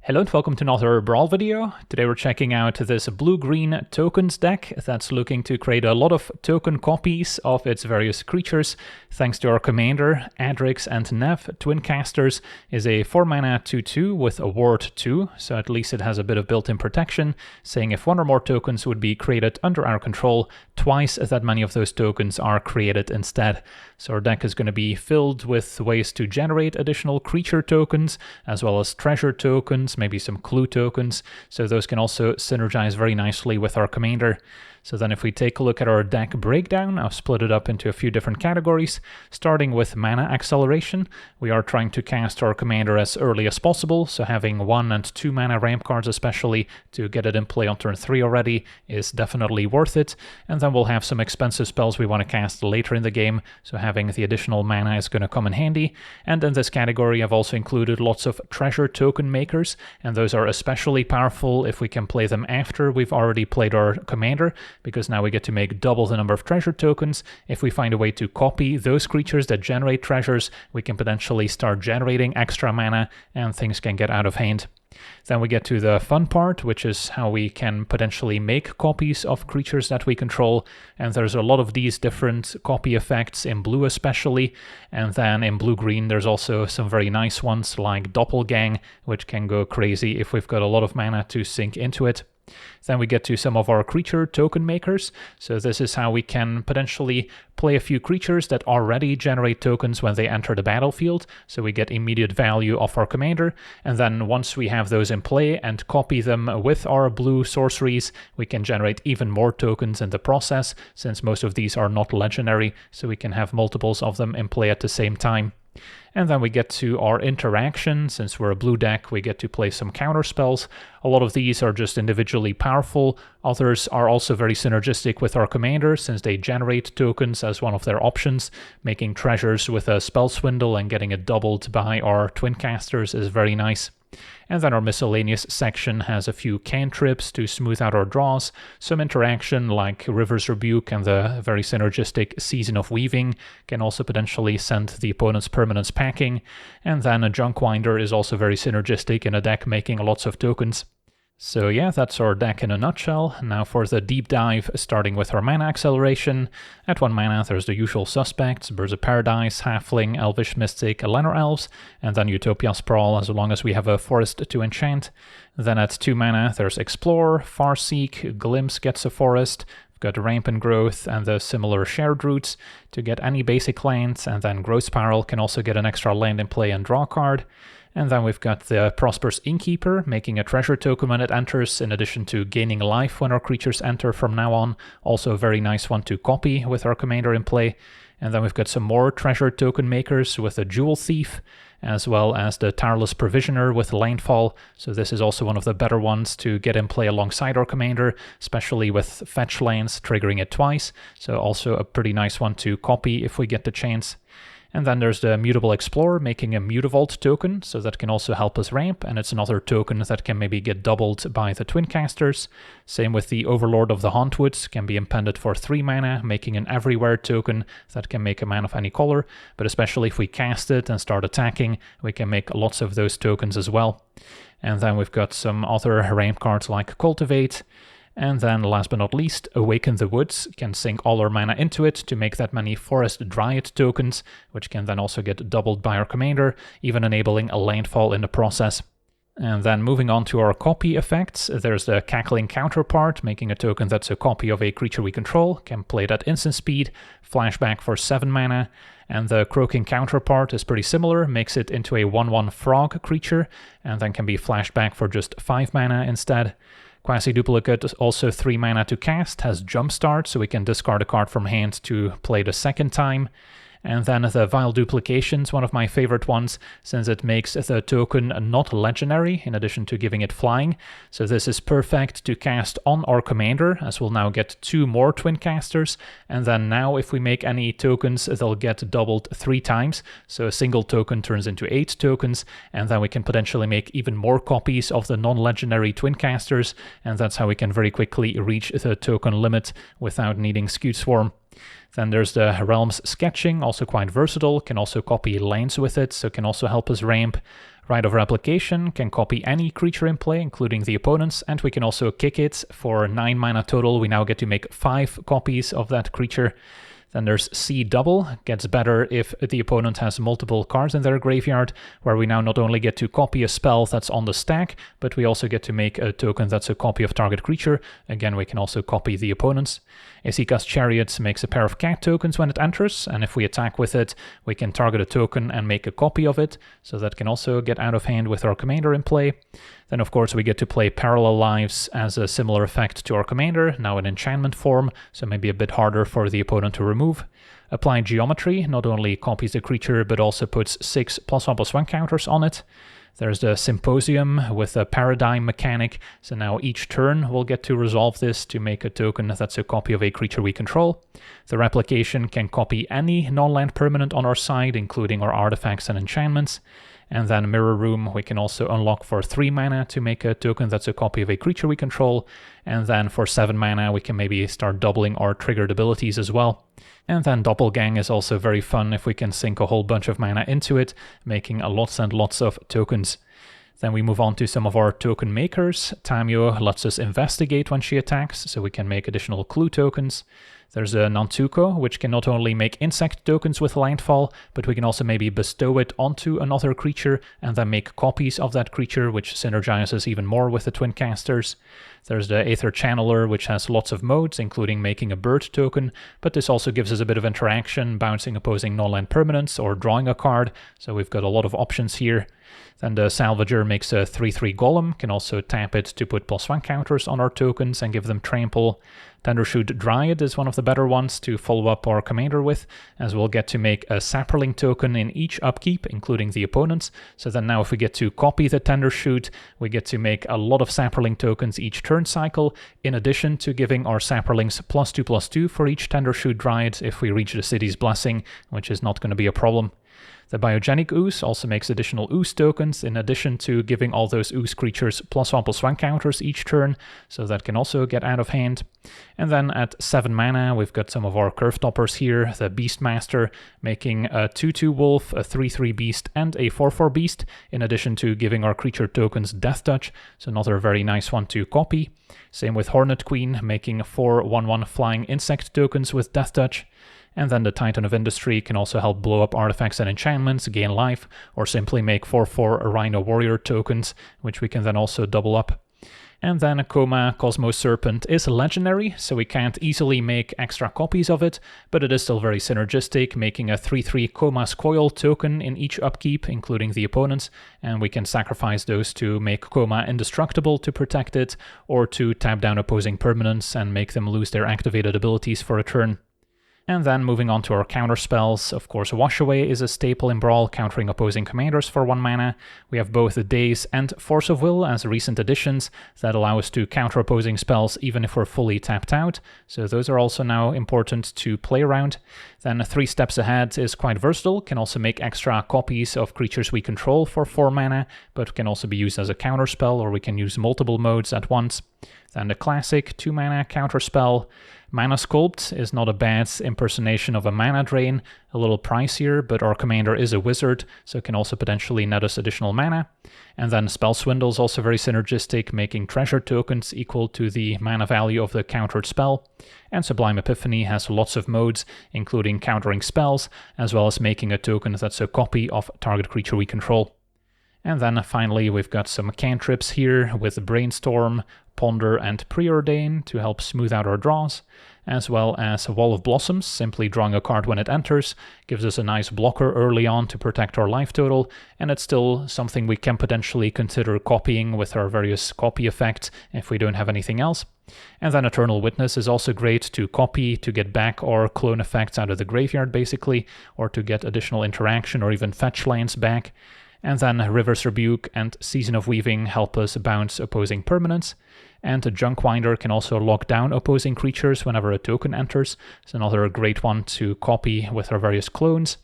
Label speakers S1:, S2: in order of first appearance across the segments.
S1: Hello and welcome to another Brawl video. Today we're checking out this blue-green tokens deck that's looking to create a lot of token copies of its various creatures. Thanks to our commander, Adrix and Nev, Twincasters is a 4-mana 2/2 with a ward 2, so at least it has a bit of built-in protection, saying if one or more tokens would be created under our control, twice that many of those tokens are created instead. So our deck is going to be filled with ways to generate additional creature tokens, as well as treasure tokens, maybe some clue tokens, so those can also synergize very nicely with our commander. So then if we take a look at our deck breakdown, I've split it up into a few different categories, starting with mana acceleration. We are trying to cast our commander as early as possible, so having 1 and 2 mana ramp cards especially to get it in play on turn 3 already is definitely worth it. And then we'll have some expensive spells we want to cast later in the game, so having the additional mana is going to come in handy. And in this category I've also included lots of treasure token makers, and those are especially powerful if we can play them after we've already played our commander, because now we get to make double the number of treasure tokens. If we find a way to copy those creatures that generate treasures, we can potentially start generating extra mana and things can get out of hand. Then we get to the fun part, which is how we can potentially make copies of creatures that we control, and there's a lot of these different copy effects in blue especially, and then in blue-green there's also some very nice ones like Doppelgang, which can go crazy if we've got a lot of mana to sink into it. Then we get to some of our creature token makers, so this is how we can potentially play a few creatures that already generate tokens when they enter the battlefield, so we get immediate value of our commander, and then once we have those in play and copy them with our blue sorceries, we can generate even more tokens in the process, since most of these are not legendary, so we can have multiples of them in play at the same time. And then we get to our interaction. Since we're a blue deck, we get to play some counter spells. A lot of these are just individually powerful. Others are also very synergistic with our commander, since they generate tokens as one of their options. Making treasures with a spell swindle and getting it doubled by our Twincasters is very nice. And then our miscellaneous section has a few cantrips to smooth out our draws, some interaction like River's Rebuke and the very synergistic Season of Weaving can also potentially send the opponent's permanents packing, and then a Junkwinder is also very synergistic in a deck making lots of tokens. So yeah, that's our deck in a nutshell. Now for the deep dive, starting with our mana acceleration. At 1 mana there's the usual suspects, Birds of Paradise, Halfling, Elvish Mystic, Llanowar Elves, and then Utopia Sprawl as long as we have a forest to enchant. Then at 2 mana there's Explore, Farseek, Glimpse gets a forest, got Rampant Growth and the similar shared routes to get any basic lands, and then Growth Spiral can also get an extra land in play and draw a card. And then we've got the Prosperous Innkeeper, making a treasure token when it enters, in addition to gaining life when our creatures enter from now on. Also a very nice one to copy with our commander in play. And then we've got some more treasure token makers with a Jewel Thief, as well as the Tireless Provisioner with Landfall. So this is also one of the better ones to get in play alongside our commander, especially with fetch lands triggering it twice. So also a pretty nice one to copy if we get the chance. And then there's the Mutable Explorer, making a Mutavault token, so that can also help us ramp, and it's another token that can maybe get doubled by the Twincasters. Same with the Overlord of the Hauntwoods, can be impended for 3 mana, making an Everywhere token that can make a man of any color, but especially if we cast it and start attacking, we can make lots of those tokens as well. And then we've got some other ramp cards like Cultivate. And then last but not least, Awaken the Woods can sink all our mana into it to make that many Forest Dryad tokens, which can then also get doubled by our commander, even enabling a landfall in the process. And then moving on to our copy effects, there's the Cackling Counterpart, making a token that's a copy of a creature we control, can play it at instant speed, flashback for 7 mana, and the Croaking Counterpart is pretty similar, makes it into a 1/1 frog creature, and then can be flashback for just 5 mana instead. Quasi-Duplicate is also 3 mana to cast, has Jumpstart, so we can discard a card from hand to play the second time. And then the Vile Duplication's one of my favorite ones, since it makes the token not legendary, in addition to giving it flying. So this is perfect to cast on our commander, as we'll now get 2 more Twincasters, and then now if we make any tokens, they'll get doubled 3 times. So a single token turns into 8 tokens, and then we can potentially make even more copies of the non-legendary Twincasters, and that's how we can very quickly reach the token limit without needing Skewed Swarm. Then there's the Realms Sketching, also quite versatile, can also copy lands with it, so can also help us ramp. Rite of Replication can copy any creature in play, including the opponent's, and we can also kick it for 9 mana total. We now get to make 5 copies of that creature. Then there's C Double, gets better if the opponent has multiple cards in their graveyard, where we now not only get to copy a spell that's on the stack, but we also get to make a token that's a copy of target creature. Again, we can also copy the opponent's. Isika's Chariot makes a pair of cat tokens when it enters, and if we attack with it, we can target a token and make a copy of it, so that can also get out of hand with our commander in play. Then of course we get to play Parallel Lives as a similar effect to our commander, now in enchantment form, so maybe a bit harder for the opponent to remove. Apply Geometry not only copies the creature, but also puts 6 +1/+1 counters on it. There's the Symposium with a Paradigm mechanic, so now each turn we'll get to resolve this to make a token that's a copy of a creature we control. The Replication can copy any non-land permanent on our side, including our artifacts and enchantments. And then Mirror Room we can also unlock for 3 mana to make a token that's a copy of a creature we control. And then for 7 mana we can maybe start doubling our triggered abilities as well. And then Doppelgang is also very fun if we can sink a whole bunch of mana into it, making lots and lots of tokens. Then we move on to some of our token makers. Tamio lets us investigate when she attacks, so we can make additional clue tokens. There's a Nantuko, which can not only make insect tokens with landfall, but we can also maybe bestow it onto another creature and then make copies of that creature, which synergizes even more with the Twincasters. There's the Aether Channeler, which has lots of modes, including making a bird token, but this also gives us a bit of interaction, bouncing opposing non-land permanents or drawing a card, so we've got a lot of options here. Then the Salvager makes a 3/3 Golem, can also tap it to put +1 counters on our tokens and give them trample. Tendershoot Dryad is one of the better ones to follow up our commander with, as we'll get to make a Sapperling token in each upkeep, including the opponent's. So then now if we get to copy the Tendershoot, we get to make a lot of Sapperling tokens each turn cycle, in addition to giving our Sapperlings +2/+2 for each Tendershoot Dryad if we reach the City's Blessing, which is not going to be a problem. The Biogenic Ooze also makes additional Ooze tokens, in addition to giving all those Ooze creatures +1/+1 counters each turn, so that can also get out of hand. And then at 7 mana, we've got some of our curve toppers here. The Beastmaster making a 2/2 Wolf, a 3/3 Beast, and a 4/4 Beast, in addition to giving our creature tokens Death Touch, so another very nice one to copy. Same with Hornet Queen, making 4 1/1 flying insect tokens with Death Touch. And then the Titan of Industry can also help blow up artifacts and enchantments, gain life, or simply make 4/4 Rhino Warrior tokens, which we can then also double up. And then Coma Cosmos Serpent is legendary, so we can't easily make extra copies of it, but it is still very synergistic, making a 3/3 Coma's Coil token in each upkeep, including the opponent's, and we can sacrifice those to make Coma indestructible to protect it, or to tap down opposing permanents and make them lose their activated abilities for a turn. And then moving on to our counter spells, of course Wash Away is a staple in Brawl, countering opposing commanders for 1 mana. We have both Daze and Force of Will as recent additions that allow us to counter opposing spells even if we're fully tapped out, so those are also now important to play around. Then 3 Steps Ahead is quite versatile, can also make extra copies of creatures we control for 4 mana, but can also be used as a counter spell, or we can use multiple modes at once. Then the classic 2 mana counter spell. Mana Sculpt is not a bad impersonation of a mana drain, a little pricier, but our commander is a wizard, so it can also potentially net us additional mana. And then Spell Swindle is also very synergistic, making treasure tokens equal to the mana value of the countered spell. And Sublime Epiphany has lots of modes, including countering spells, as well as making a token that's a copy of target creature we control. And then finally we've got some cantrips here with Brainstorm, Ponder, and Preordain to help smooth out our draws, as well as Wall of Blossoms, simply drawing a card when it enters, gives us a nice blocker early on to protect our life total, and it's still something we can potentially consider copying with our various copy effects if we don't have anything else. And then Eternal Witness is also great to copy to get back or clone effects out of the graveyard basically, or to get additional interaction or even fetch lands back. And then River's Rebuke and Season of Weaving help us bounce opposing permanents. And the Junkwinder can also lock down opposing creatures whenever a token enters. It's another great one to copy with our various clones.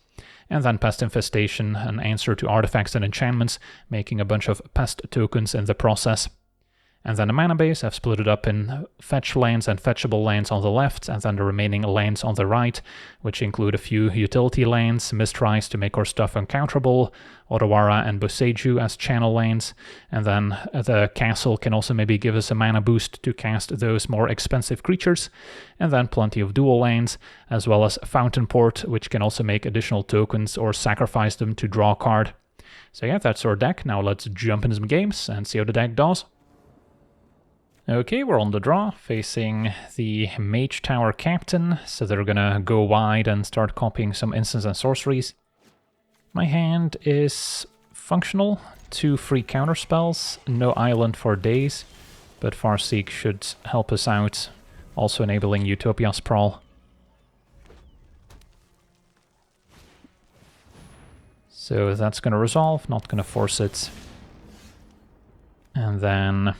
S1: And then Pest Infestation, an answer to artifacts and enchantments, making a bunch of pest tokens in the process. And then the mana base, I've split it up in fetch lands and fetchable lands on the left, and then the remaining lands on the right, which include a few utility lands, Mistrais to make our stuff uncounterable, Otawara and Boseiju as channel lands, and then the castle can also maybe give us a mana boost to cast those more expensive creatures, and then plenty of dual lands, as well as Fountain Port, which can also make additional tokens or sacrifice them to draw a card. So yeah, that's our deck. Now let's jump into some games and see how the deck does. Okay, we're on the draw, facing the Mage Tower Captain, so they're gonna go wide and start copying some instants and sorceries. My hand is functional, 2 free counter spells, no island for days, but Farseek should help us out, also enabling Utopia Sprawl. So that's gonna resolve, not gonna force it. And then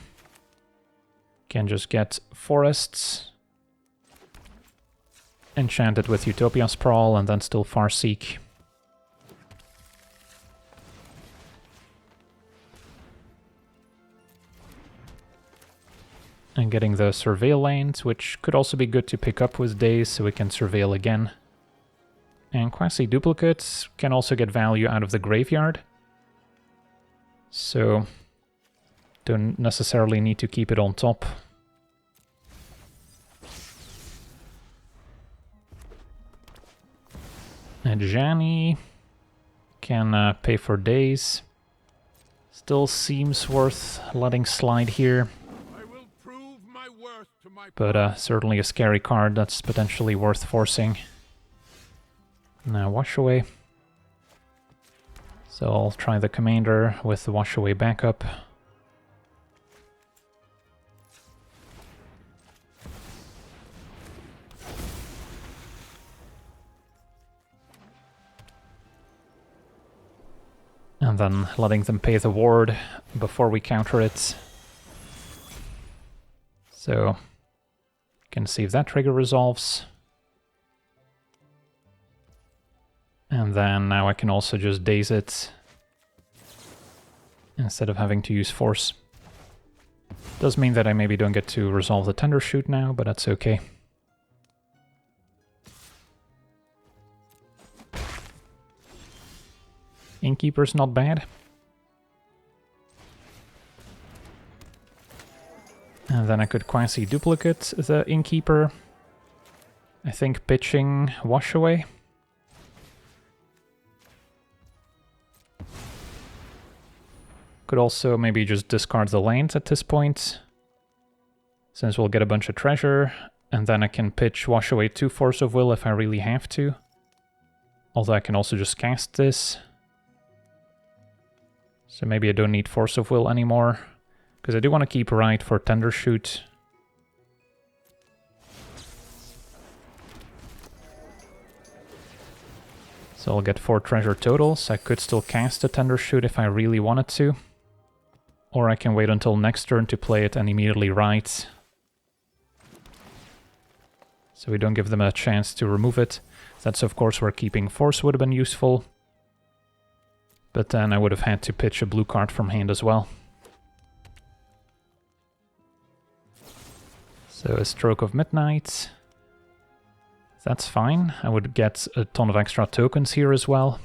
S1: can just get forests, enchant it with Utopia Sprawl, and then still Farseek. And getting the Surveil lanes, which could also be good to pick up with days, so we can Surveil again. And Quasi-Duplicates can also get value out of the graveyard. So don't necessarily need to keep it on top. And Jani can pay for days. Still seems worth letting slide here.
S2: I will prove my worth to my
S1: But certainly a scary card that's potentially worth forcing. Now Wash Away. So I'll try the Commander with the Wash Away backup. And then letting them pay the ward before we counter it. So, can see if that trigger resolves. And then now I can also just daze it instead of having to use force. Does mean that I maybe don't get to resolve the Tender Shoot now, but that's okay. Innkeeper's not bad. And then I could Quasi-Duplicate the Innkeeper. I think pitching Wash Away. Could also maybe just discard the lands at this point, since we'll get a bunch of treasure, and then I can pitch Wash Away 2 Force of Will if I really have to. Although I can also just cast this. So maybe I don't need Force of Will anymore, because I do want to keep Right for Tender Shoot. So I'll get 4 treasure totals. I could still cast a Tender Shoot if I really wanted to. Or I can wait until next turn to play it and immediately Right. So we don't give them a chance to remove it. That's of course where keeping Force would have been useful. But then I would have had to pitch a blue card from hand as well. So a Stroke of Midnight. That's fine. I would get a ton of extra tokens here as well.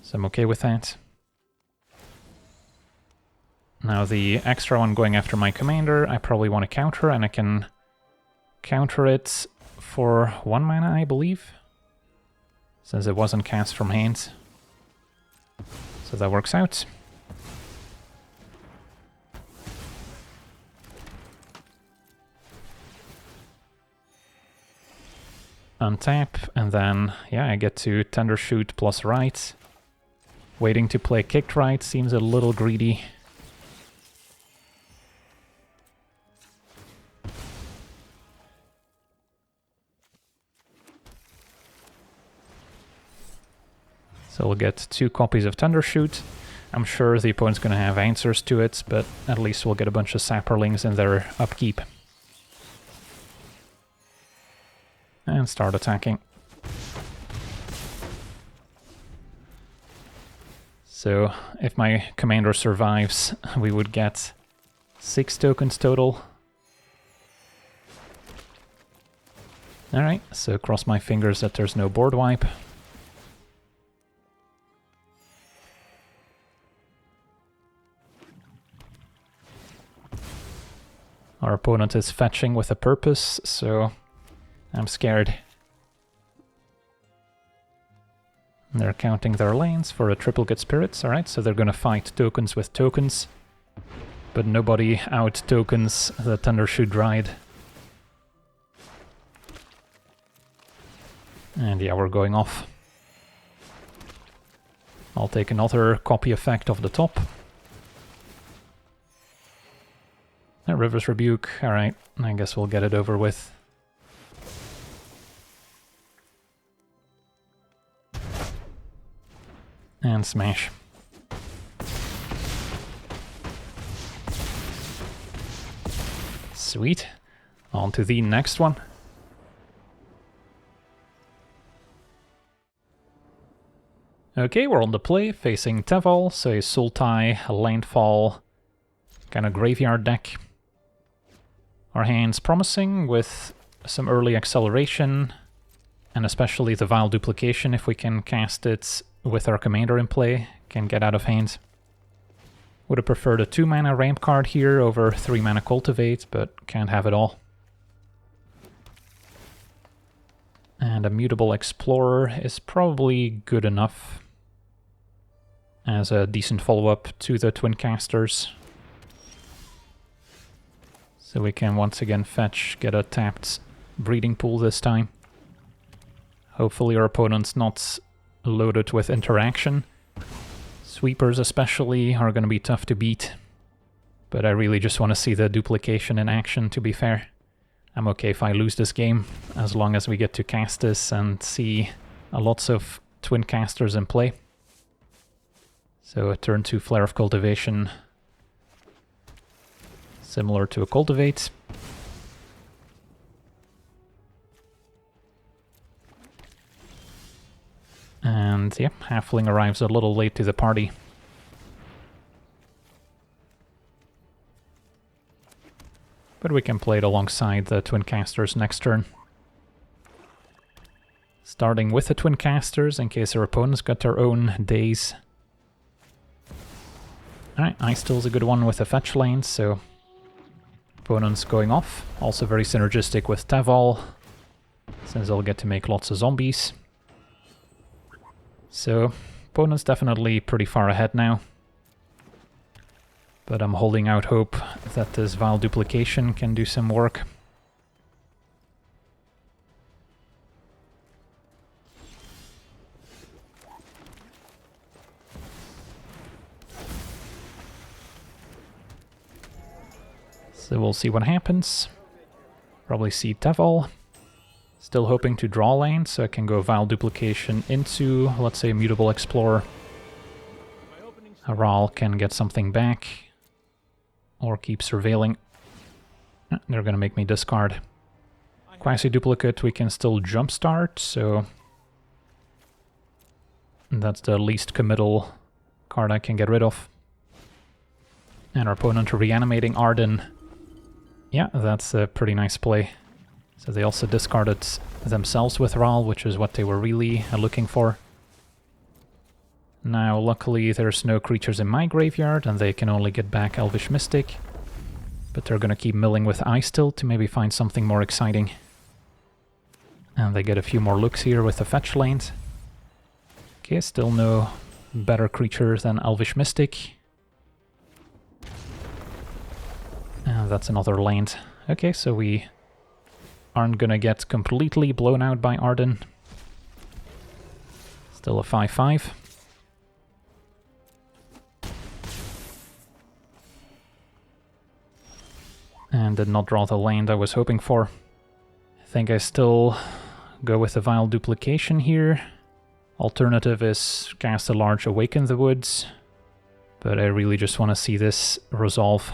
S1: So I'm okay with that. Now the extra one going after my commander, I probably want to counter, and I can counter it for 1 mana, I believe. Since it wasn't cast from hand. So that works out. Untap, and then, yeah, I get to Tender Shoot plus Right. Waiting to play Kicked Right seems a little greedy. So we'll get 2 copies of Tender Shoot. I'm sure the opponent's going to have answers to it, but at least we'll get a bunch of Sapperlings in their upkeep. And start attacking. So if my commander survives, we would get 6 tokens total. Alright, so cross my fingers that there's no board wipe. Our opponent is fetching with a purpose, so I'm scared. They're counting their lanes for a triplicate spirits, alright, so they're gonna fight tokens with tokens. But nobody out tokens the Thundershoot Ride. And yeah, we're going off. I'll take another copy effect of the top. River's Rebuke, alright, I guess we'll get it over with. And smash. Sweet. On to the next one. Okay, we're on the play, facing Teval, so a Sultai, a Landfall, kind of graveyard deck. Our hand's promising with some early acceleration, and especially the Vile Duplication if we can cast it with our commander in play, can get out of hand. Would have preferred a 2-mana ramp card here over 3-mana Cultivate, but can't have it all. And a Mutable Explorer is probably good enough as a decent follow-up to the Twincasters. So we can once again fetch, get a tapped Breeding Pool this time. Hopefully our opponent's not loaded with interaction. Sweepers especially are going to be tough to beat. But I really just want to see the duplication in action, to be fair. I'm okay if I lose this game, as long as we get to cast this and see lots of Twincasters in play. So a turn 2 Flare of Cultivation, similar to a Cultivate. And yeah, Halfling arrives a little late to the party. But we can play it alongside the Twincasters next turn. Starting with the Twincasters, in case our opponents got their own days. Alright, Ice Still's a good one with the fetch lanes, so opponents going off. Also very synergistic with Teval, since they'll get to make lots of zombies. So, opponent's definitely pretty far ahead now. But I'm holding out hope that this Vile Duplication can do some work. So we'll see what happens. Probably see Teval. Still hoping to draw lane, so I can go Vile Duplication into, let's say, Mutable Explorer. Haral can get something back. Or keep surveilling. They're gonna make me discard. Quasi-Duplicate we can still jumpstart, so that's the least committal card I can get rid of. And our opponent reanimating Arden. Yeah, that's a pretty nice play. So they also discarded themselves with Ral, which is what they were really looking for. Now, luckily, there's no creatures in my graveyard, and they can only get back Elvish Mystic. But they're gonna keep milling with Ice Still to maybe find something more exciting. And they get a few more looks here with the fetch lanes. Okay, still no better creature than Elvish Mystic. And that's another land. Okay, so we aren't gonna get completely blown out by Arden. Still a 5/5. And did not draw the land I was hoping for. I think I still go with the Vile Duplication here. Alternative is cast a large Awaken the Woods. But I really just want to see this resolve.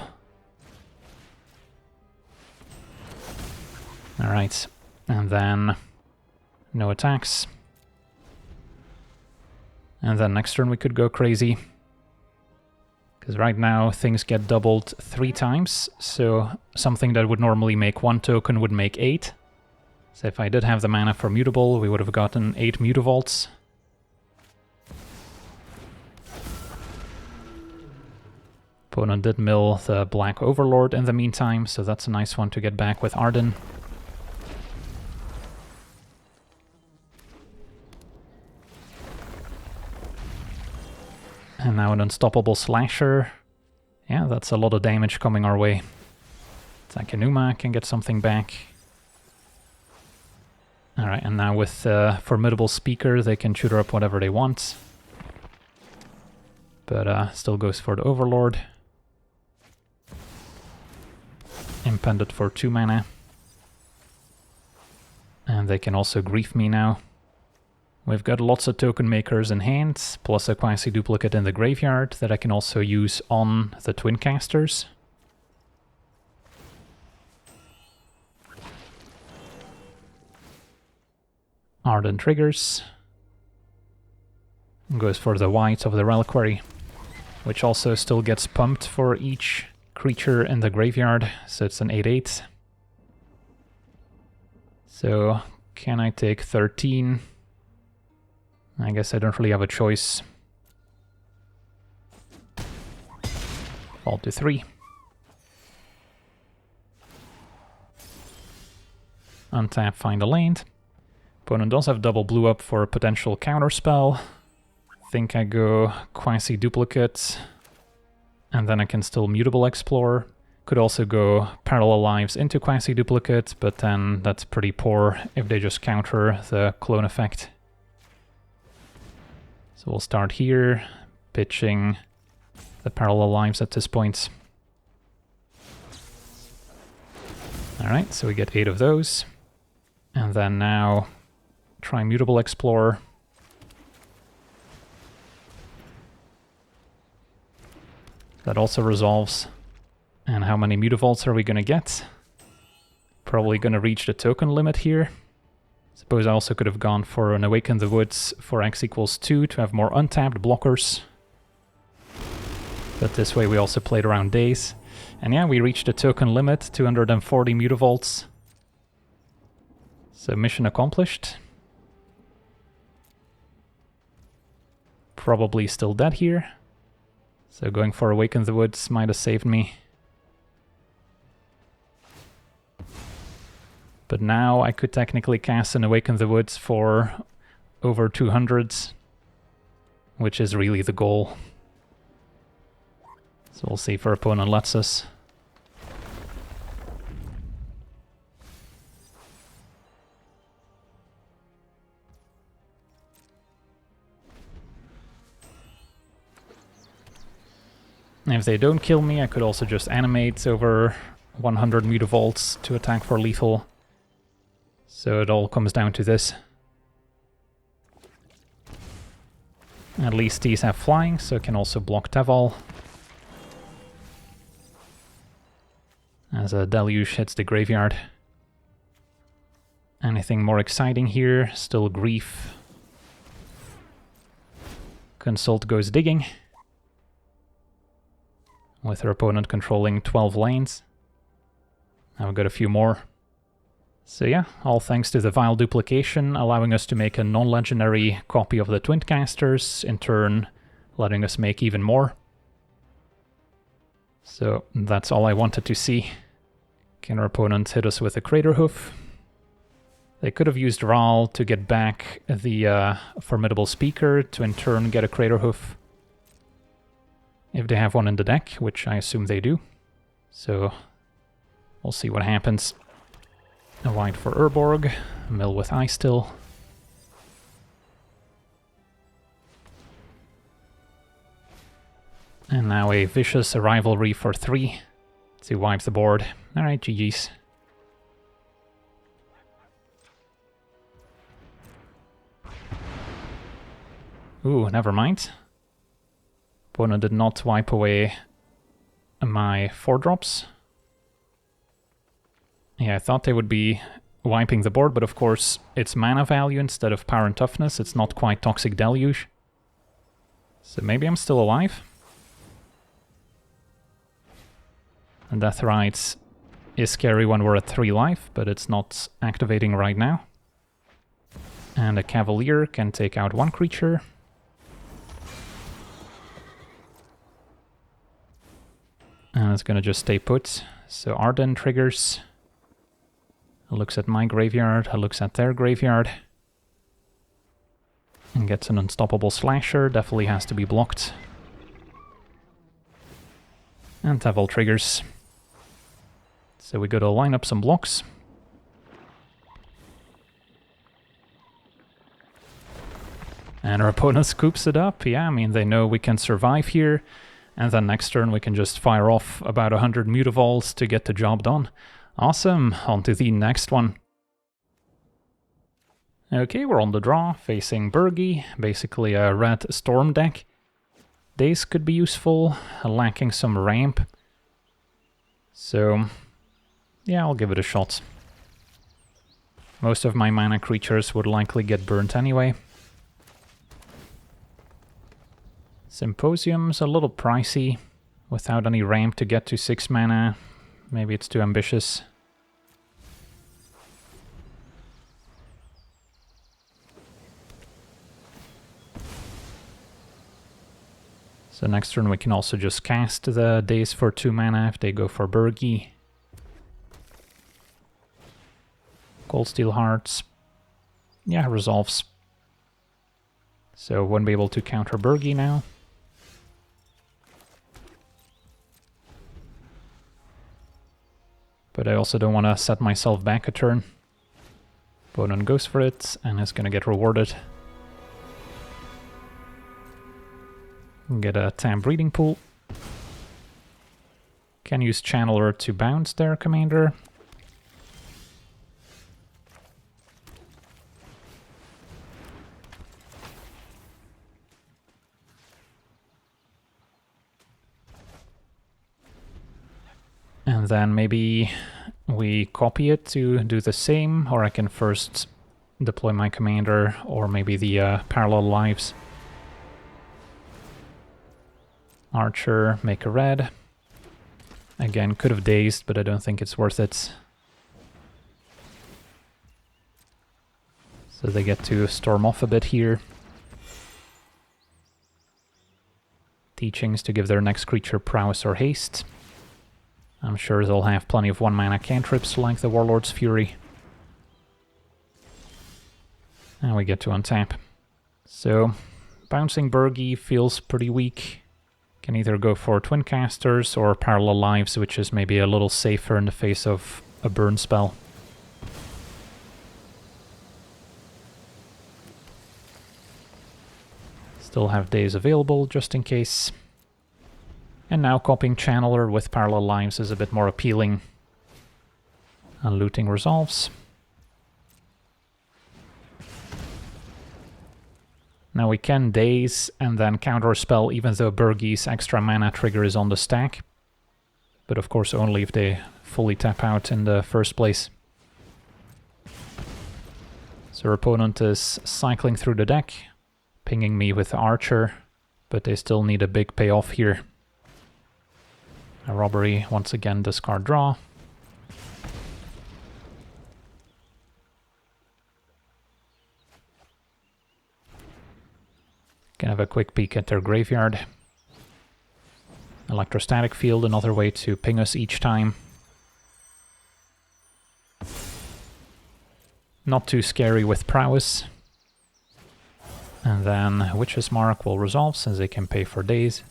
S1: Alright, and then no attacks. And then next turn we could go crazy. Because right now things get doubled 3 times, so something that would normally make 1 token would make 8. So if I did have the mana for Mutable, we would have gotten 8 Mutavaults. Opponent did mill the Black Overlord in the meantime, so that's a nice one to get back with Arden. And now an Unstoppable Slasher. Yeah, that's a lot of damage coming our way. Takenuma can get something back. Alright, and now with Formidable Speaker, they can tutor up whatever they want. But still goes for the Overlord. Impended for 2 mana. And they can also grief me now. We've got lots of token makers in hand, plus a quasi-duplicate in the graveyard that I can also use on the Twincasters. Arden triggers. Goes for the white of the Reliquary, which also still gets pumped for each creature in the graveyard, so it's an 8/8. So, can I take 13? I guess I don't really have a choice. Fall to 3. Untap, find a land. Opponent does have double blue up for a potential counterspell. Think I go quasi-duplicate. And then I can still Mutable Explore. Could also go Parallel Lives into quasi-duplicate, but then that's pretty poor if they just counter the clone effect. So we'll start here, pitching the Parallel Lives at this point. Alright, so we get 8 of those. And then now try Mutable Explore. That also resolves. And how many Mutavaults are we going to get? Probably going to reach the token limit here. Suppose I also could have gone for an Awaken the Woods for X equals 2 to have more untapped blockers. But this way we also played around days. And yeah, we reached the token limit, 240 Mutavaults. So mission accomplished. Probably still dead here. So going for Awaken the Woods might have saved me. But now I could technically cast an Awaken the Woods for over 200s, which is really the goal. So we'll see if our opponent lets us. If they don't kill me, I could also just animate over 100 Mutavaults to attack for lethal. So it all comes down to this. At least these have flying, so I can also block Teval. As a deluge hits the graveyard. Anything more exciting here? Still grief. Consult goes digging. With her opponent controlling 12 lanes. Now we've got a few more. So yeah, all thanks to the Vile Duplication, allowing us to make a non-legendary copy of the Twincasters, in turn letting us make even more. So that's all I wanted to see. Can our opponent hit us with a Crater Hoof? They could have used Brawl to get back the Formidable Speaker, to in turn get a Crater Hoof. If they have one in the deck, which I assume they do. So we'll see what happens. A white for Urborg, a mill with Ice Still. And now a Vicious Rivalry for 3 to wipe the board. Alright, GG's. Ooh, never mind. Opponent did not wipe away my 4-drops. Yeah, I thought they would be wiping the board, but of course it's mana value instead of power and toughness. It's not quite Toxic Deluge. So maybe I'm still alive? Deathright is scary when we're at 3 life, but it's not activating right now. And a Cavalier can take out 1 creature. And it's gonna just stay put. So Arden triggers. It looks at my graveyard, it looks at their graveyard. And gets an unstoppable slasher, definitely has to be blocked. And Teval triggers. So we gotta line up some blocks. And our opponent scoops it up. Yeah, I mean, they know we can survive here. And then next turn we can just fire off about 100 Mutavaults to get the job done. Awesome, on to the next one. Okay, we're on the draw, facing Birgi, basically a red storm deck. Daze could be useful, lacking some ramp. So, yeah, I'll give it a shot. Most of my mana creatures would likely get burnt anyway. Symposium's a little pricey, without any ramp to get to 6 mana. Maybe it's too ambitious. So next turn we can also just cast the Daze for 2 mana if they go for Birgi. Cold Steel Hearts. Yeah, resolves. So won't be able to counter Birgi now. But I also don't want to set myself back a turn. Opponent goes for it and is going to get rewarded. Get a Tam Breeding Pool. Can use Channeler to bounce their commander. And then maybe we copy it to do the same, or I can first deploy my commander, or maybe the parallel lives. Archer, make a red. Again, could have dazed, but I don't think it's worth it. So they get to storm off a bit here. Teachings to give their next creature prowess or haste. I'm sure they'll have plenty of 1-mana cantrips like the Warlord's Fury. And we get to untap. So, bouncing Birgi feels pretty weak. Can either go for Twincasters or Parallel Lives, which is maybe a little safer in the face of a burn spell. Still have Daze available, just in case. And now copying Channeler with Parallel Lives is a bit more appealing. And looting resolves. Now we can Daze and then counterspell even though Birgi's extra mana trigger is on the stack. But of course only if they fully tap out in the first place. So our opponent is cycling through the deck, pinging me with the Archer, but they still need a big payoff here. A robbery, once again discard draw. Can have a quick peek at their graveyard. Electrostatic field, another way to ping us each time. Not too scary with prowess. And then Witch's Mark will resolve since they can pay for days.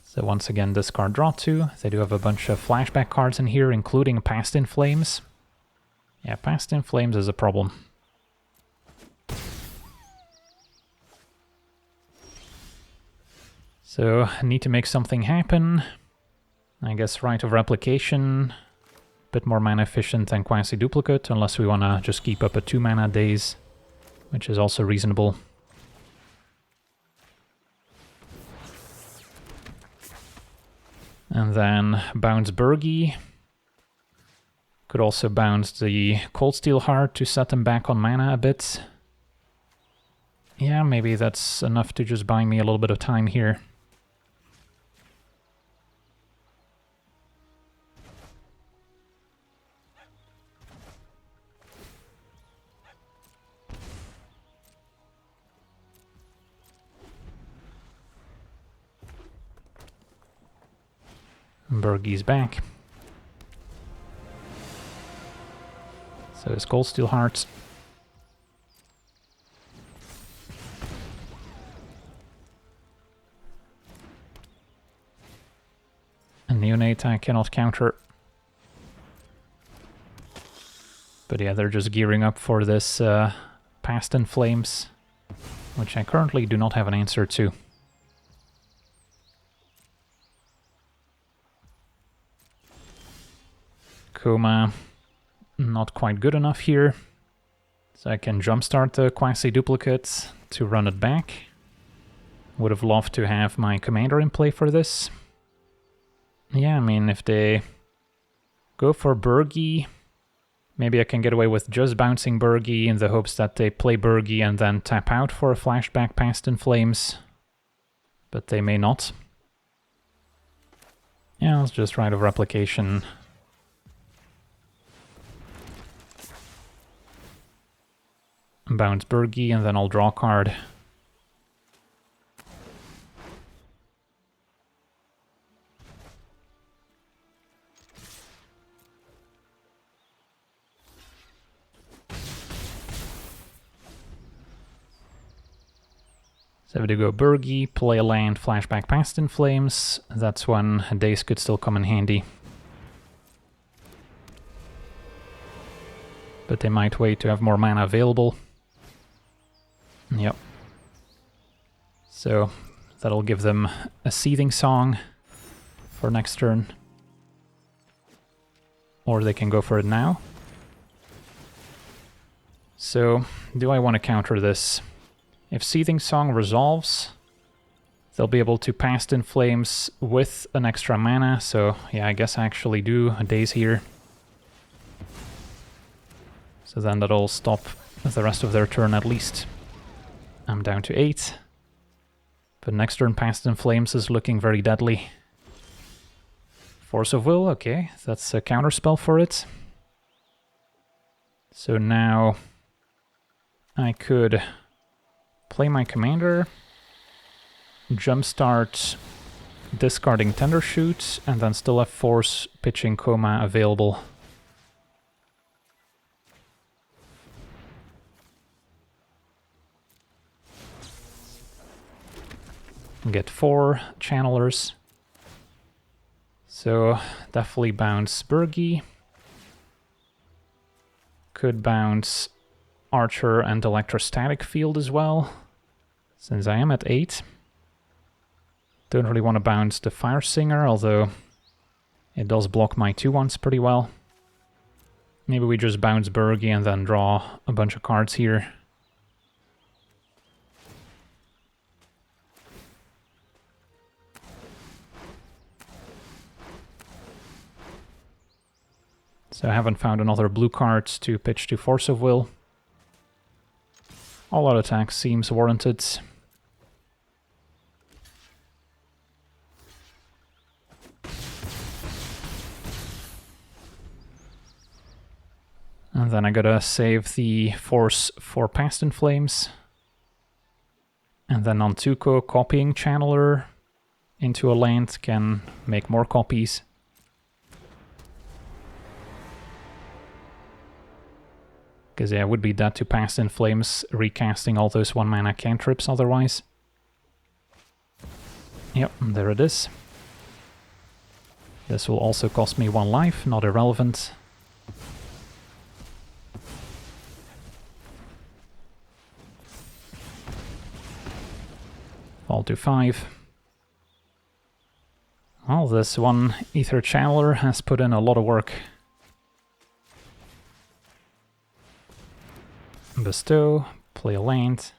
S1: So once again discard draw 2. They do have a bunch of flashback cards in here, including Past in Flames. Yeah, Past in Flames is a problem. So, need to make something happen. I guess Rite of Replication. Bit more mana efficient than Quasi-Duplicate, unless we want to just keep up a 2-mana Daze, which is also reasonable. And then bounce Birgi. Could also bounce the Cold Steel Heart to set them back on mana a bit. Yeah, maybe that's enough to just buy me a little bit of time here. Birgi's back. So is Cold Steel Hearts. A Neonate I cannot counter. But yeah, they're just gearing up for this Past in Flames, which I currently do not have an answer to. Coma, not quite good enough here. So I can jumpstart the quasi-duplicate to run it back. Would have loved to have my commander in play for this. Yeah, I mean, if they go for Birgi, maybe I can get away with just bouncing Birgi in the hopes that they play Birgi and then tap out for a flashback Past in Flames. But they may not. Yeah, let's just Rite of Replication. Bounce Birgi and then I'll draw a card. So if we go Birgi, play a land, flashback Past in Flames, that's when Daze could still come in handy. But they might wait to have more mana available. Yep. So that'll give them a Seething Song for next turn. Or they can go for it now. So, do I want to counter this? If Seething Song resolves, they'll be able to Past in Flames with an extra mana, so yeah, I guess I actually do a Daze here. So then that'll stop the rest of their turn at least. I'm down to 8. But next turn Past in Flames is looking very deadly. Force of Will, okay, that's a counterspell for it. So now I could play my commander, jumpstart discarding Tender Shoot, and then still have Force pitching Coma available. Get 4 channelers. So definitely bounce Birgi. Could bounce Archer and Electrostatic Field as well, since I am at 8. Don't really want to bounce the Fire Singer, although it does block my 2/1s pretty well. Maybe we just bounce Birgi and then draw a bunch of cards here. So I haven't found another blue card to pitch to Force of Will. All out attack seems warranted. And then I gotta save the Force for Past in Flames. And then on Tuco, copying Channeler into a land can make more copies. Because yeah, it would be dead to Past in Flames, recasting all those 1-mana cantrips otherwise. Yep, there it is. This will also cost me 1 life, not irrelevant. Fall to 5. Well, this one Ether Channeler has put in a lot of work. Bestow, play a land,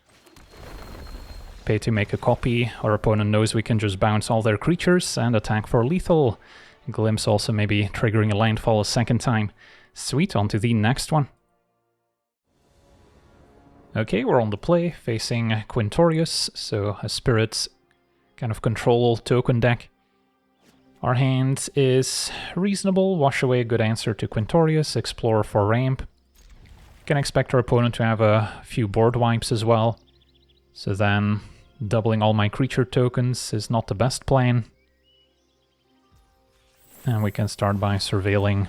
S1: pay to make a copy. Our opponent knows we can just bounce all their creatures and attack for lethal. Glimpse also maybe triggering a landfall a second time. Sweet, on to the next one. Okay, we're on the play, facing Quintorius, so a spirit kind of control token deck. Our hand is reasonable, wash away, good answer to Quintorius, explore for ramp. Can expect our opponent to have a few board wipes as well, so then doubling all my creature tokens is not the best plan. And we can start by surveilling.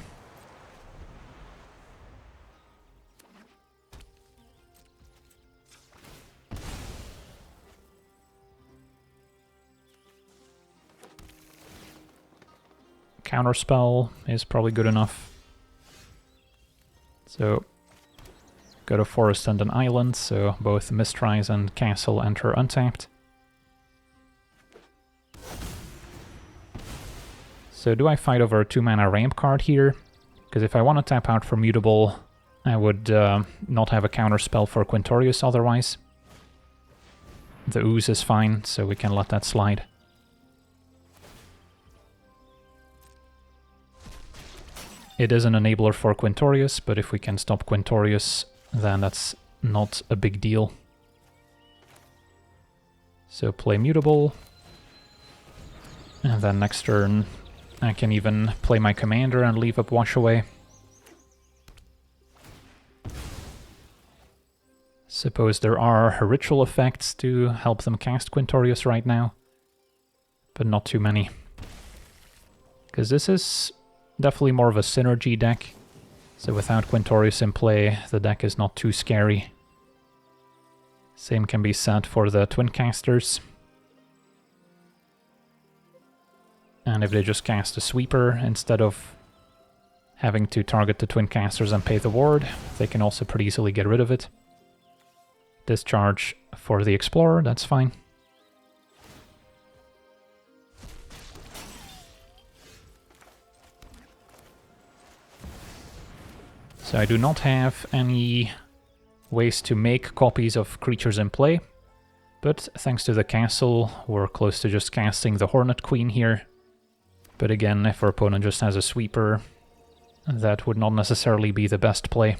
S1: Counterspell is probably good enough. So go to Forest and an Island, so both Mistrise and Castle enter untapped. So do I fight over a 2-mana ramp card here? Because if I want to tap out for Mutable, I would not have a counterspell for Quintorius otherwise. The Ooze is fine, so we can let that slide. It is an enabler for Quintorius, but if we can stop Quintorius, then that's not a big deal. So play Mutable. And then next turn I can even play my commander and leave up Wash Away. Suppose there are ritual effects to help them cast Quintorius right now, but not too many. Because this is definitely more of a synergy deck, so without Quintorius in play, the deck is not too scary. Same can be said for the Twincasters. And if they just cast a sweeper instead of having to target the Twincasters and pay the ward, they can also pretty easily get rid of it. Discharge for the Explorer, that's fine. So I do not have any ways to make copies of creatures in play, but thanks to the castle, we're close to just casting the Hornet Queen here. But again, if our opponent just has a sweeper, that would not necessarily be the best play.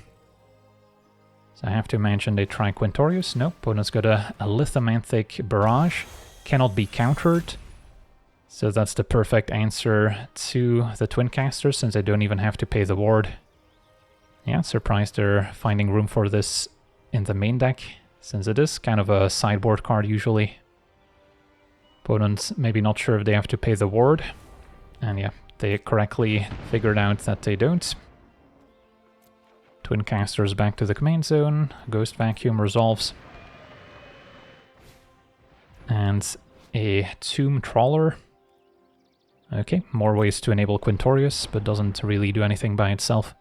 S1: So I have to imagine they try Quintorius. No, opponent's got a Lithomanthic Barrage, cannot be countered. So that's the perfect answer to the Twincasters, since they don't even have to pay the ward. Yeah, surprised they're finding room for this in the main deck, since it is kind of a sideboard card usually. Opponents maybe not sure if they have to pay the ward, and yeah, they correctly figured out that they don't. Twincasters back to the command zone, Ghost Vacuum resolves. And a Tomb Trawler. Okay, more ways to enable Quintorius, but doesn't really do anything by itself.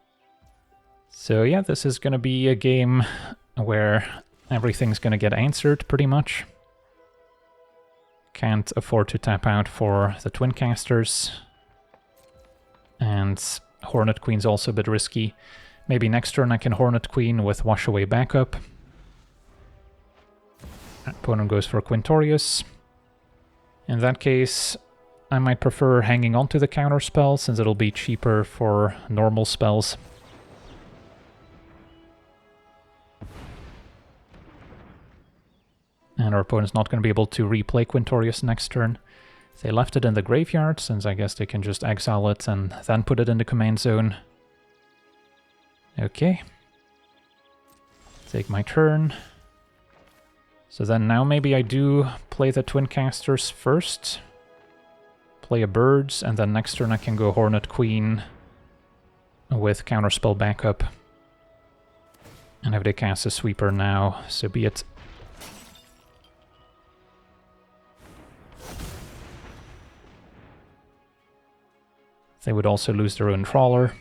S1: So yeah, this is gonna be a game where everything's gonna get answered, pretty much. Can't afford to tap out for the Twincasters. And Hornet Queen's also a bit risky. Maybe next turn I can Hornet Queen with Wash Away backup. Opponent goes for Quintorius. In that case, I might prefer hanging on to the counter spell, since it'll be cheaper for normal spells. And our opponent's not going to be able to replay Quintorius next turn. They left it in the graveyard, since I guess they can just exile it and then put it in the command zone. Okay. Take my turn. So then now maybe I do play the Twincasters first. Play a Birds, and then next turn I can go Hornet Queen with Counterspell backup. And if they cast a Sweeper now, so be it. They would also lose their own Trawler.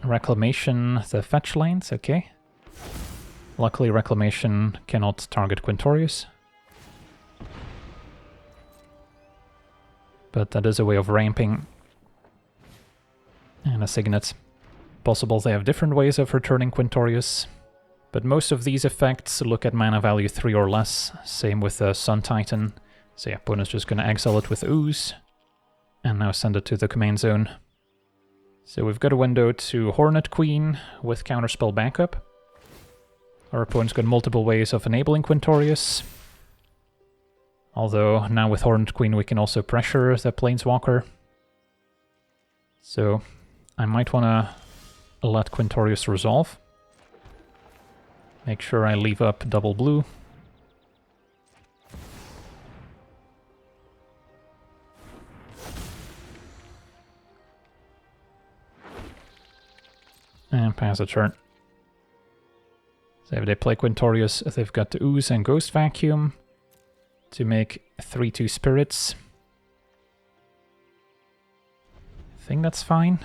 S1: Reclamation, the fetch lanes, okay. Luckily Reclamation cannot target Quintorius. But that is a way of ramping. And a Signet. Possible they have different ways of returning Quintorius. But most of these effects look at mana value 3 or less. Same with the Sun Titan. So yeah, opponent's just gonna exile it with Ooze. and now send it to the command zone. So we've got a window to Hornet Queen with counterspell backup. Our opponent's got multiple ways of enabling Quintorius. Although now with Hornet Queen we can also pressure the Planeswalker. So I might want to let Quintorius resolve. Make sure I leave up double blue. And pass a turn. So if they play Quintorius, they've got the Ooze and Ghost Vacuum to make 3/2 spirits. I think that's fine.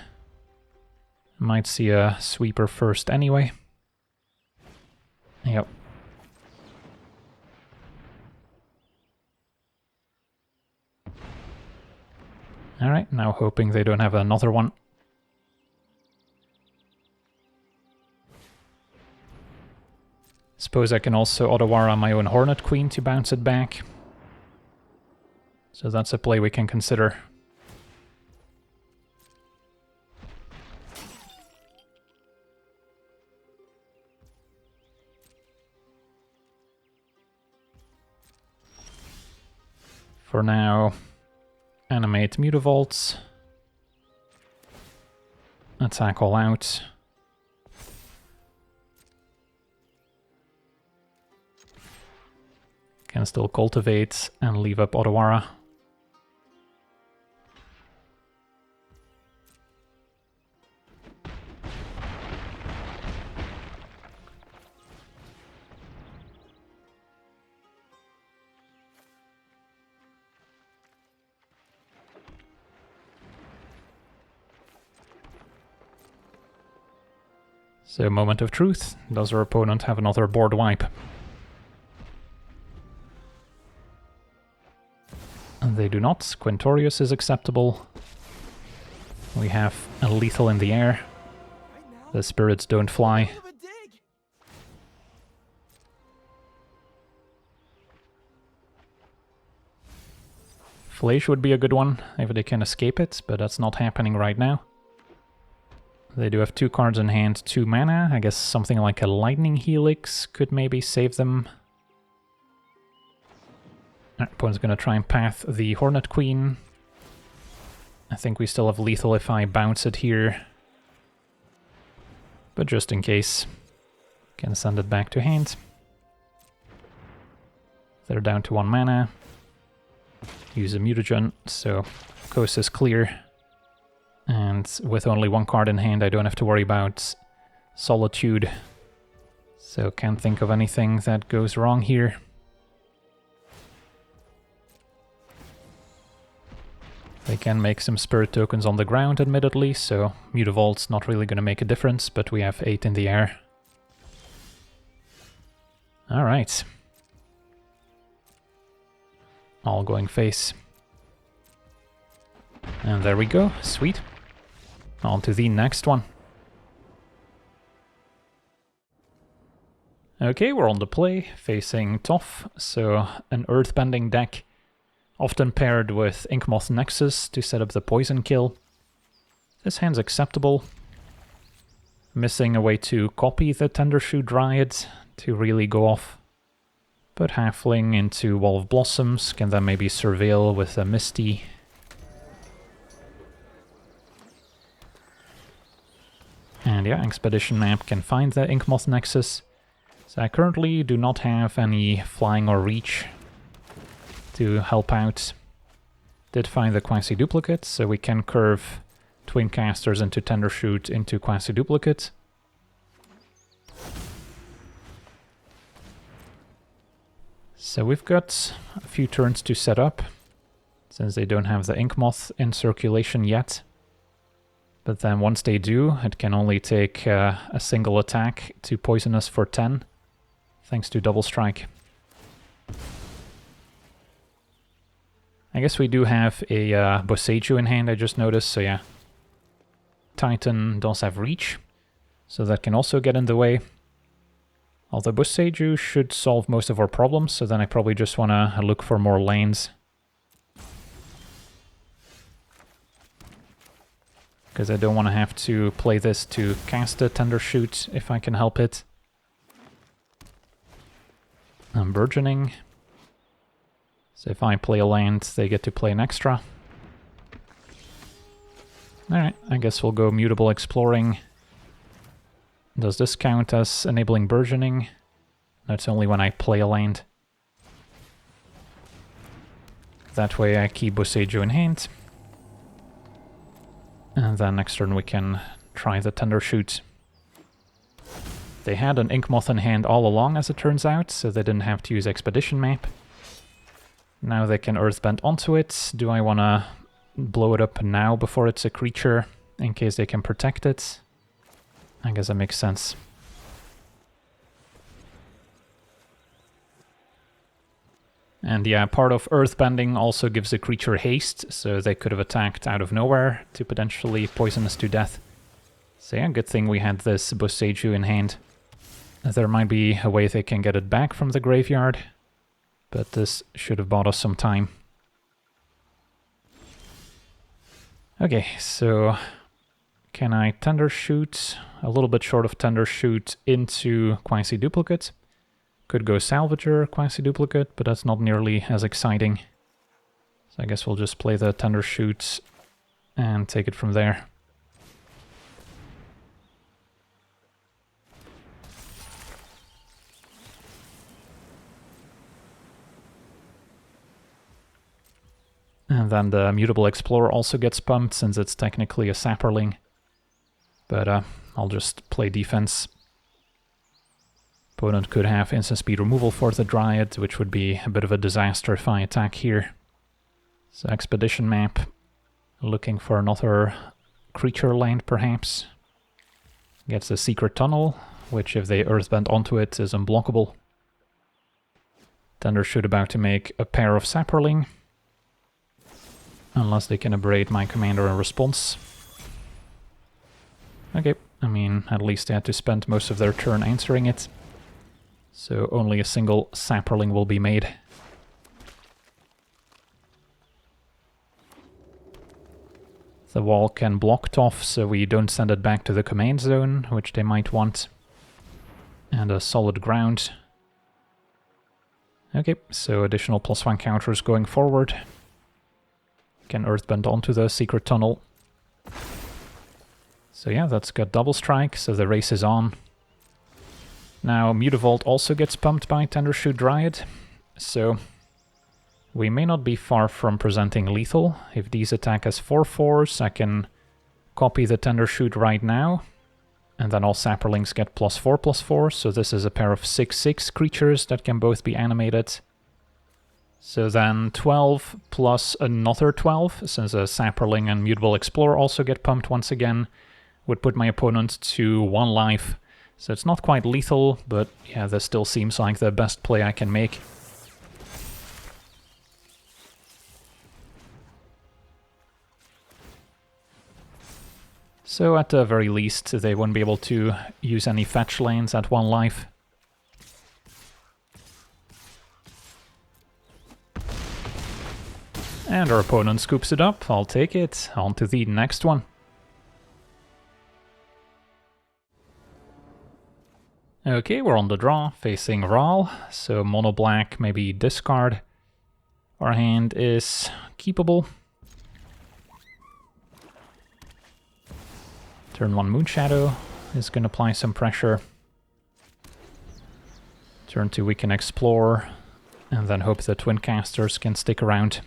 S1: Might see a sweeper first anyway. Yep. Alright, now hoping they don't have another one. Suppose I can also Otawara my own Hornet Queen to bounce it back. So that's a play we can consider. For now, animate Mutavaults. Attack all out. Can still cultivate and leave up Otawara. So, moment of truth. Does our opponent have another board wipe? They do not. Quintorius is acceptable. We have a lethal in the air. The spirits don't fly. Flash would be a good one if they can escape it, but that's not happening right now. They do have 2 cards in hand, 2 mana. I guess something like a Lightning Helix could maybe save them. Our opponent's gonna try and path the Hornet Queen. I think we still have lethal if I bounce it here. But just in case, can send it back to hand. They're down to 1 mana. Use a mutagen, so coast is clear. And with only 1 card in hand, I don't have to worry about Solitude. So can't think of anything that goes wrong here. They can make some spirit tokens on the ground, admittedly, so Mutavault's not really going to make a difference, but we have 8 in the air. Alright. All going face. And there we go, sweet. On to the next one. Okay, we're on the play, facing Toph, so an earthbending deck. Often paired with Inkmoth Nexus to set up the poison kill. This hand's acceptable. Missing a way to copy the Tendershoe Dryad to really go off. Put Halfling into Wall of Blossoms, can then maybe Surveil with a Misty. And yeah, Expedition Map can find the Inkmoth Nexus. So I currently do not have any flying or reach to help out. Did find the Quasi-Duplicate, so we can curve Twincasters into Tendershoot into Quasi-Duplicate. So we've got a few turns to set up, since they don't have the Inkmoth in circulation yet. But then once they do, it can only take a single attack to poison us for 10, thanks to Double Strike. I guess we do have a Boseiju in hand, I just noticed, so yeah. Titan does have reach, so that can also get in the way. Although Boseiju should solve most of our problems, so then I probably just want to look for more lanes. because I don't want to have to play this to cast a Tender Shoot if I can help it. I'm burgeoning. So if I play a land, they get to play an extra. Alright, I guess we'll go Mutable Exploring. Does this count as enabling burgeoning? That's only when I play a land. That way I keep Boseiju in hand. And then next turn we can try the Tender Shoot. They had an Inkmoth in hand all along, as it turns out, so they didn't have to use Expedition Map. Now they can Earthbend onto it. Do I want to blow it up now before it's a creature, in case they can protect it? I guess that makes sense. And yeah, part of Earthbending also gives a creature haste, so they could have attacked out of nowhere to potentially poison us to death. So yeah, good thing we had this Boseiju in hand. There might be a way they can get it back from the graveyard, but this should have bought us some time. Okay, so can I Tender Shoot? A little bit short of Tender Shoot into Quasi-Duplicate. Could go Salvager, Quasi-Duplicate, but that's not nearly as exciting. So I guess we'll just play the Tender Shoot and take it from there. And then the Mutable Explorer also gets pumped, since it's technically a Sapperling. But I'll just play defense. Opponent could have instant speed removal for the Dryad, which would be a bit of a disaster if I attack here. So Expedition Map, looking for another creature land perhaps. Gets a Secret Tunnel, which if they Earthbend onto it is unblockable. Tender Shoot about to make a pair of Sapperling. Unless they can abrade my commander in response. Okay, I mean, at least they had to spend most of their turn answering it. So only a single Sapperling will be made. The wall can block Toph, so we don't send it back to the command zone, which they might want. And a solid ground. Okay, so additional +1 counters going forward. Can Earthbend onto the Secret Tunnel. So yeah, that's got double strike, so the race is on. Now Mutavault also gets pumped by Tender Shoot Dryad, so we may not be far from presenting lethal. If these attack as 4/4s, I can copy the Tender Shoot right now, and then all Sapperlings get +4/+4, so this is a pair of 6/6 creatures that can both be animated. So then 12 plus another 12, since a Sapperling and Mutable Explorer also get pumped once again, would put my opponent to 1 life. So it's not quite lethal, but yeah, this still seems like the best play I can make. So at the very least, they won't be able to use any fetch lanes at 1 life. And our opponent scoops it up. I'll take it. On to the next one. Okay, we're on the draw, facing Brawl. So mono black, maybe discard. Our hand is keepable. Turn 1 Moonshadow is going to apply some pressure. Turn 2 we can explore, and then hope the Twincasters can stick around.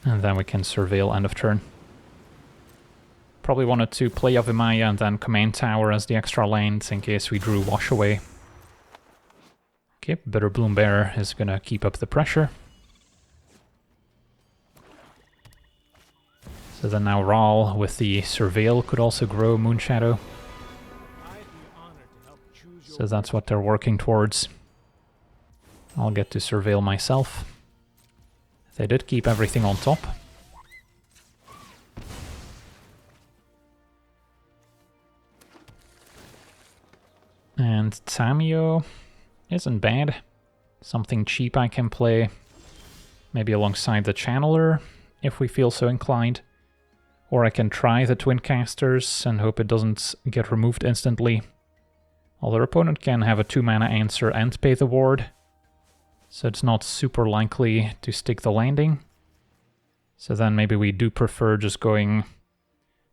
S1: And then we can surveil end of turn. Probably wanted to play Avimaya and then Command Tower as the extra lands in case we drew Wash Away. Okay, Bitter Bloom Bear is gonna keep up the pressure. So then now Brawl with the Surveil could also grow Moonshadow. So that's what they're working towards. I'll get to Surveil myself. They did keep everything on top. And Tamio isn't bad. Something cheap I can play, maybe alongside the Channeler, if we feel so inclined. Or I can try the Twincasters and hope it doesn't get removed instantly. Although our opponent can have a 2-mana answer and pay the ward, so it's not super likely to stick the landing. So then maybe we do prefer just going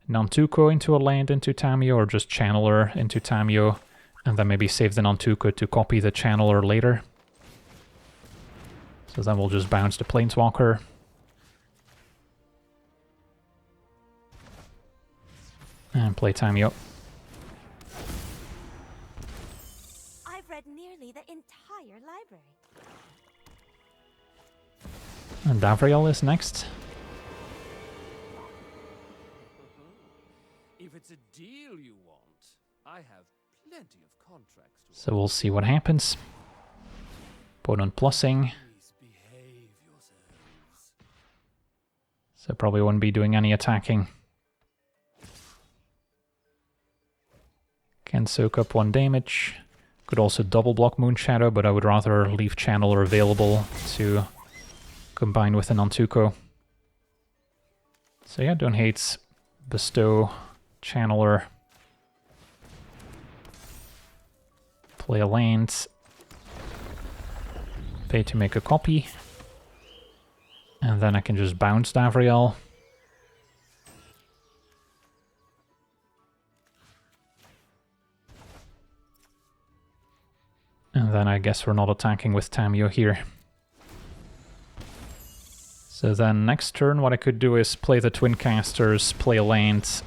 S1: Nantuko into a land into Tamiyo, or just Channeler into Tamiyo, and then maybe save the Nantuko to copy the Channeler later. So then we'll just bounce the Planeswalker. And play Tamiyo.
S3: I've read nearly the entire library.
S1: And Davriel is next.
S4: If it's a deal you want, I have plenty of contracts to
S1: So we'll see what happens. Opponent plussing.
S4: Please behave yourselves.
S1: So probably won't be doing any attacking. Can soak up 1 damage. Could also double block Moonshadow, but I would rather leave Channeler available to combine with an Nantuko. So yeah, don't hate Bestow, Channeler. Play a land. Pay to make a copy. And then I can just bounce Davriel. And then I guess we're not attacking with Tamiyo here. So then next turn what I could do is play the Twincasters, play a land,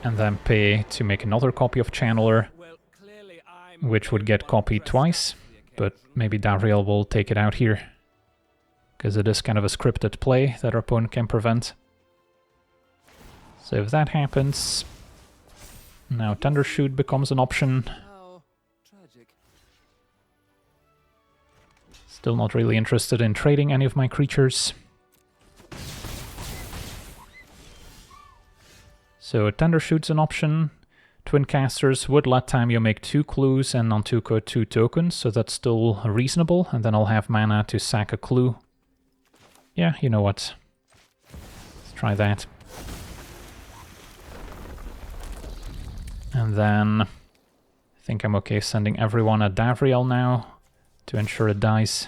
S1: and then pay to make another copy of Channeler,
S4: Well, clearly I'm
S1: which would get copied twice, but maybe Davriel will take it out here, because it is kind of a scripted play that our opponent can prevent. So if that happens, now Thundershoot becomes an option.
S4: How tragic.
S1: Still not really interested in trading any of my creatures. So Thundershoot's an option. Twincasters would let Tamiyo make 2 clues and Nantuko 2 tokens, so that's still reasonable, and then I'll have mana to sack a clue. Yeah, you know what. Let's try that. And then I think I'm okay sending everyone a Davriel now to ensure it dies.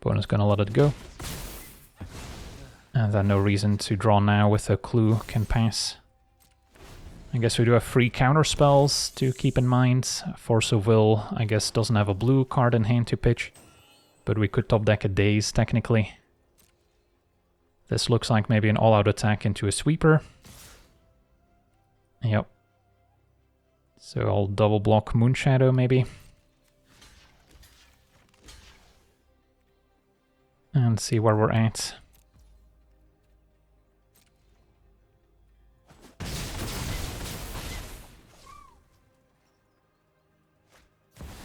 S1: Opponent's gonna let it go. And then no reason to draw now with a clue can pass. I guess we do have 3 counter spells to keep in mind. Force of Will, I guess, doesn't have a blue card in hand to pitch, but we could top deck a Daze technically. This looks like maybe an all-out attack into a sweeper. Yep. So I'll double block Moonshadow maybe. And see where we're at.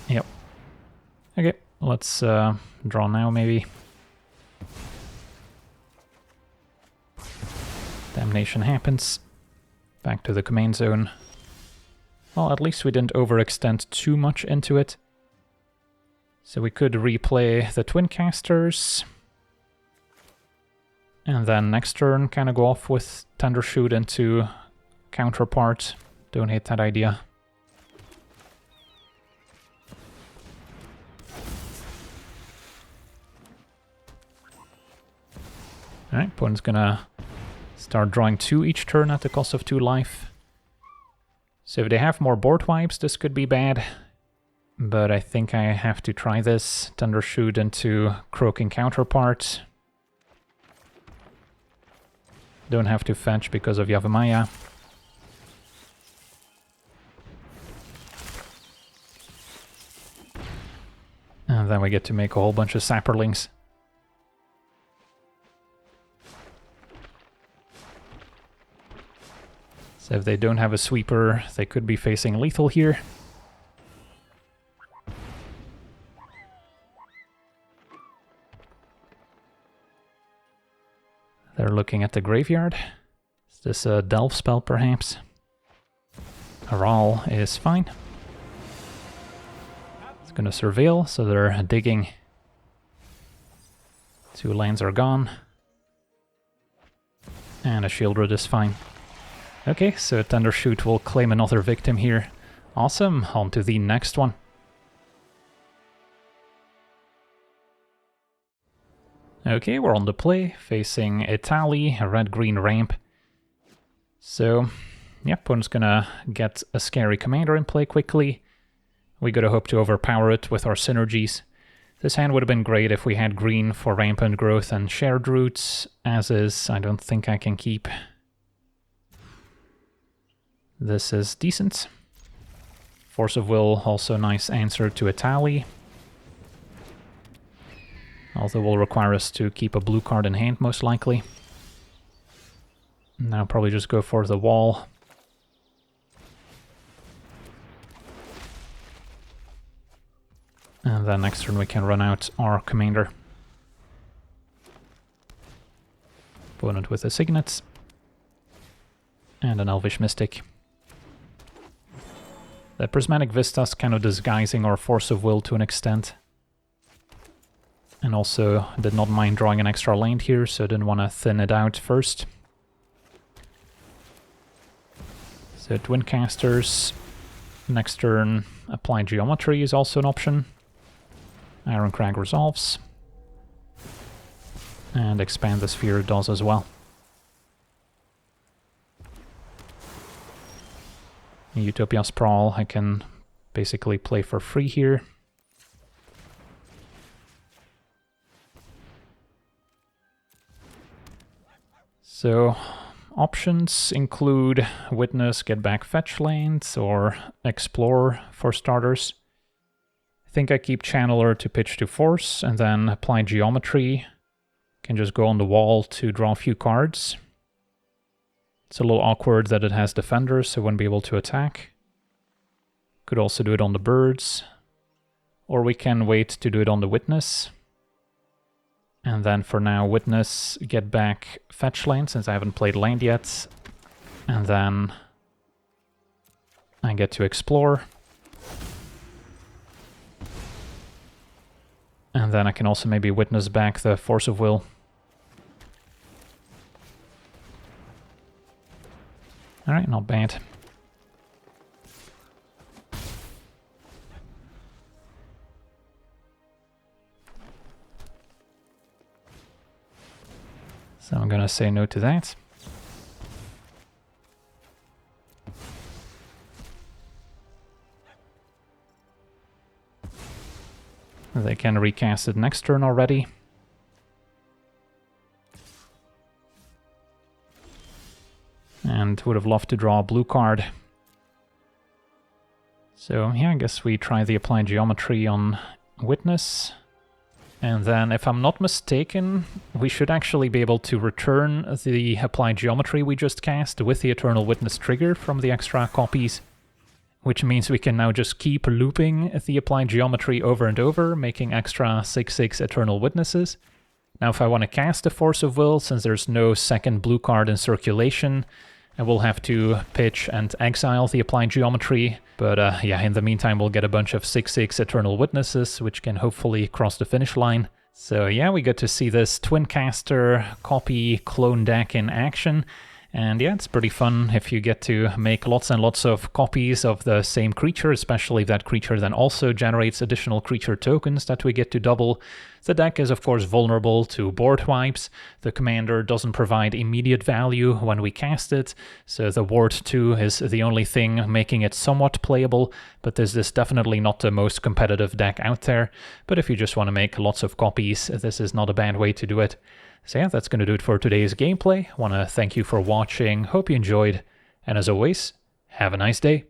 S1: Yep. Okay, let's draw now maybe. Damnation happens. Back to the command zone. Well, at least we didn't overextend too much into it. So we could replay the Twincasters. And then next turn kind of go off with Thundershoot into Counterpart. Don't hate that idea. Alright, opponent's gonna start drawing 2 each turn at the cost of 2 life. So if they have more board wipes, this could be bad. But I think I have to try this. Thundershoot into Croaking Counterpart. Don't have to fetch because of Yavimaya. And then we get to make a whole bunch of Sapperlings. So if they don't have a sweeper, they could be facing lethal here. They're looking at the graveyard. Is this a Delve spell, perhaps? Brawl is fine. Gonna surveil, so they're digging. 2 lands are gone. And a Shieldred is fine. Okay, so Thundershoot will claim another victim here. Awesome, on to the next one. Okay, we're on the play, facing Etali, a red-green ramp. So, yeah, opponent's gonna get a scary commander in play quickly. We gotta hope to overpower it with our synergies. This hand would have been great if we had green for rampant growth and shared roots. As is, I don't think I can keep. This is decent. Force of Will, also a nice answer to Etali. Although will require us to keep a blue card in hand, most likely. Now probably just go for the wall. And then next turn we can run out our commander. Opponent with a Signet. And an Elvish Mystic. The Prismatic Vista's kind of disguising our Force of Will to an extent. And also did not mind drawing an extra land here, so didn't want to thin it out first. So Twincasters. Next turn, Apply Geometry is also an option. Ironcrag resolves. And Expand the Sphere does as well. Utopia Sprawl I can basically play for free here. So options include Witness, get back fetch lands, or Explore for starters. I think I keep Channeler to pitch to Force, and then Apply Geometry. Can just go on the wall to draw a few cards. It's a little awkward that it has Defenders, so it wouldn't be able to attack. Could also do it on the birds. Or we can wait to do it on the Witness. And then for now, Witness, get back fetch land, since I haven't played land yet. And then I get to Explore. And then I can also maybe Witness back the Force of Will. Alright, not bad. So I'm gonna say no to that. They can recast it next turn already. And would have loved to draw a blue card. So yeah, I guess we try the Apply Geometry on Witness. And then, if I'm not mistaken, we should actually be able to return the Apply Geometry we just cast with the Eternal Witness trigger from the extra copies. Which means we can now just keep looping the Apply Geometry over and over, making extra 6/6 Eternal Witnesses. Now if I want to cast a Force of Will, since there's no second blue card in circulation, I will have to pitch and exile the Apply Geometry. But yeah, in the meantime we'll get a bunch of 6/6 Eternal Witnesses, which can hopefully cross the finish line. So yeah, we get to see this Twincaster copy clone deck in action. And yeah, it's pretty fun if you get to make lots and lots of copies of the same creature, especially if that creature then also generates additional creature tokens that we get to double. The deck is of course vulnerable to board wipes. The commander doesn't provide immediate value when we cast it, so the Ward 2 is the only thing making it somewhat playable, but this is definitely not the most competitive deck out there. But if you just want to make lots of copies, this is not a bad way to do it. So yeah, that's going to do it for today's gameplay. I want to thank you for watching, hope you enjoyed, and as always, have a nice day.